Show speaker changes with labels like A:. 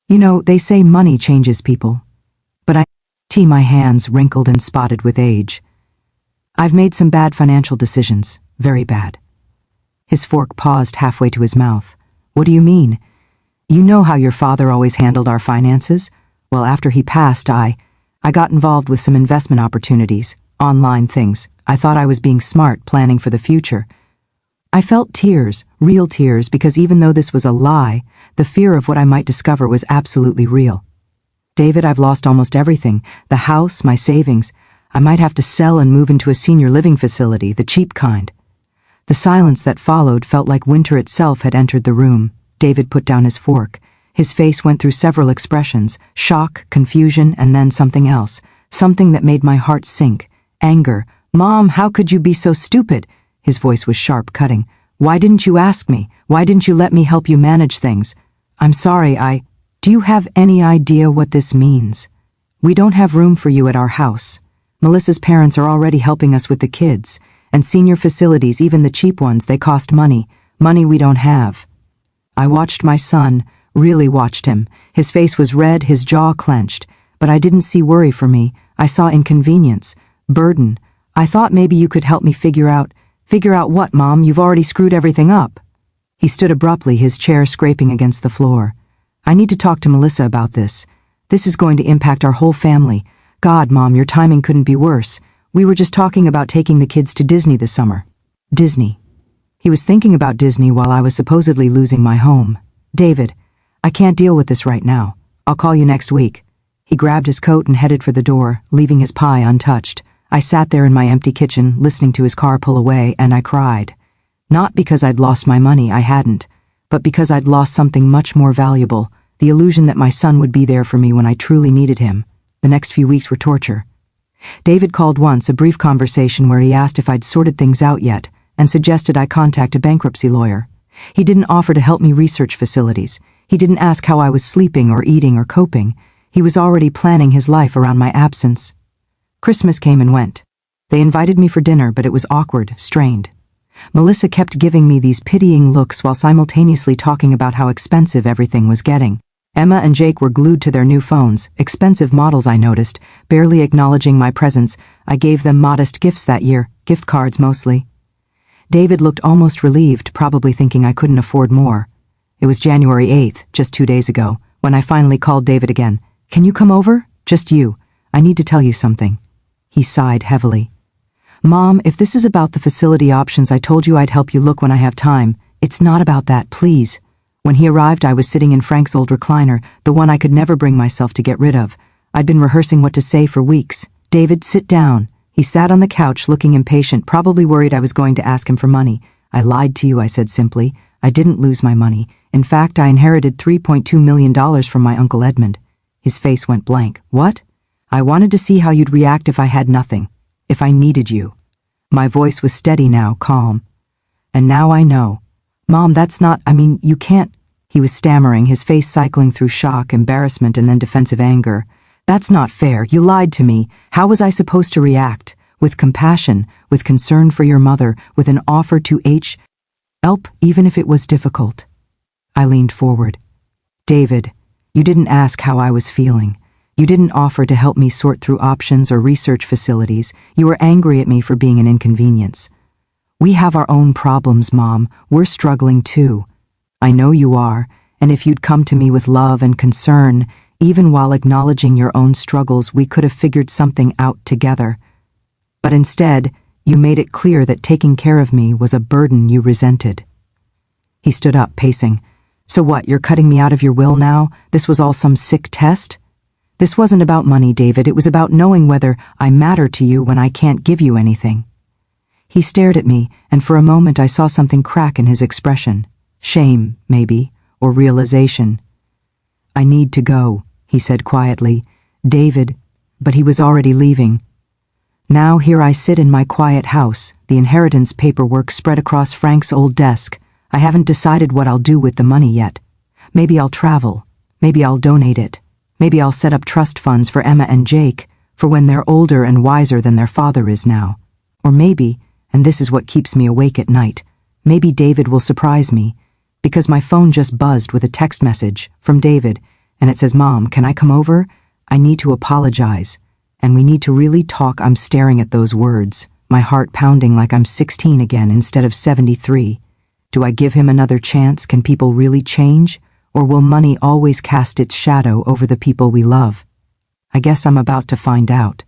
A: You know, they say money changes people. But I see my hands wrinkled and spotted with age. I've made some bad financial decisions, very bad. His fork paused halfway to his mouth. What do you mean? You know how your father always handled our finances? Well, after he passed, I got involved with some investment opportunities, online things. I thought I was being smart, planning for the future. I felt tears, real tears, because even though this was a lie, the fear of what I might discover was absolutely real. David, I've lost almost everything. The house, my savings. I might have to sell and move into a senior living facility, the cheap kind. The silence that followed felt like winter itself had entered the room. David put down his fork. His face went through several expressions: shock, confusion, and then something else. Something that made my heart sink. Anger. Mom, how could you be so stupid? His voice was sharp, cutting. Why didn't you ask me? Why didn't you let me help you manage things? I'm sorry, Do you have any idea what this means? We don't have room for you at our house. Melissa's parents are already helping us with the kids. And senior facilities, even the cheap ones, they cost money. Money we don't have. I watched my son, really watched him. His face was red, his jaw clenched. But I didn't see worry for me. I saw inconvenience, burden. I thought maybe you could help me figure out what, Mom? You've already screwed everything up. He stood abruptly, his chair scraping against the floor. I need to talk to Melissa about this. This is going to impact our whole family. God, Mom, your timing couldn't be worse. We were just talking about taking the kids to Disney this summer. Disney. He was thinking about Disney while I was supposedly losing my home. David, I can't deal with this right now. I'll call you next week. He grabbed his coat and headed for the door, leaving his pie untouched. I sat there in my empty kitchen, listening to his car pull away, and I cried. Not because I'd lost my money, I hadn't, but because I'd lost something much more valuable, the illusion that my son would be there for me when I truly needed him. The next few weeks were torture. David called once, a brief conversation where he asked if I'd sorted things out yet, and suggested I contact a bankruptcy lawyer. He didn't offer to help me research facilities. He didn't ask how I was sleeping or eating or coping. He was already planning his life around my absence. Christmas came and went. They invited me for dinner, but it was awkward, strained. Melissa kept giving me these pitying looks while simultaneously talking about how expensive everything was getting. Emma and Jake were glued to their new phones, expensive models I noticed, barely acknowledging my presence. I gave them modest gifts that year, gift cards mostly. David looked almost relieved, probably thinking I couldn't afford more. It was January 8th, just 2 days ago, when I finally called David again. Can you come over? Just you. I need to tell you something. He sighed heavily. Mom, if this is about the facility options I told you I'd help you look when I have time, it's not about that, please. When he arrived, I was sitting in Frank's old recliner, the one I could never bring myself to get rid of. I'd been rehearsing what to say for weeks. David, sit down. He sat on the couch looking impatient, probably worried I was going to ask him for money. I lied to you, I said simply. I didn't lose my money. In fact, I inherited $3.2 million from my Uncle Edmund. His face went blank. What? I wanted to see how you'd react if I had nothing, if I needed you. My voice was steady now, calm. And now I know. Mom, that's not, you can't. He was stammering, his face cycling through shock, embarrassment, and then defensive anger. That's not fair. You lied to me. How was I supposed to react? With compassion, with concern for your mother, with an offer to help, even if it was difficult. I leaned forward. David, you didn't ask how I was feeling. You didn't offer to help me sort through options or research facilities. You were angry at me for being an inconvenience. We have our own problems, Mom. We're struggling too. I know you are, and if you'd come to me with love and concern, even while acknowledging your own struggles, we could have figured something out together. But instead, you made it clear that taking care of me was a burden you resented. He stood up, pacing. So what, you're cutting me out of your will now? This was all some sick test? This wasn't about money, David. It was about knowing whether I matter to you when I can't give you anything. He stared at me, and for a moment I saw something crack in his expression. Shame, maybe, or realization. I need to go, he said quietly. David, but he was already leaving. Now here I sit in my quiet house, the inheritance paperwork spread across Frank's old desk. I haven't decided what I'll do with the money yet. Maybe I'll travel. Maybe I'll donate it. Maybe I'll set up trust funds for Emma and Jake, for when they're older and wiser than their father is now. Or maybe, and this is what keeps me awake at night, maybe David will surprise me, because my phone just buzzed with a text message from David, and it says, "Mom, can I come over? I need to apologize. And we need to really talk." I'm staring at those words, my heart pounding like I'm 16 again instead of 73. Do I give him another chance? Can people really change? Or will money always cast its shadow over the people we love? I guess I'm about to find out.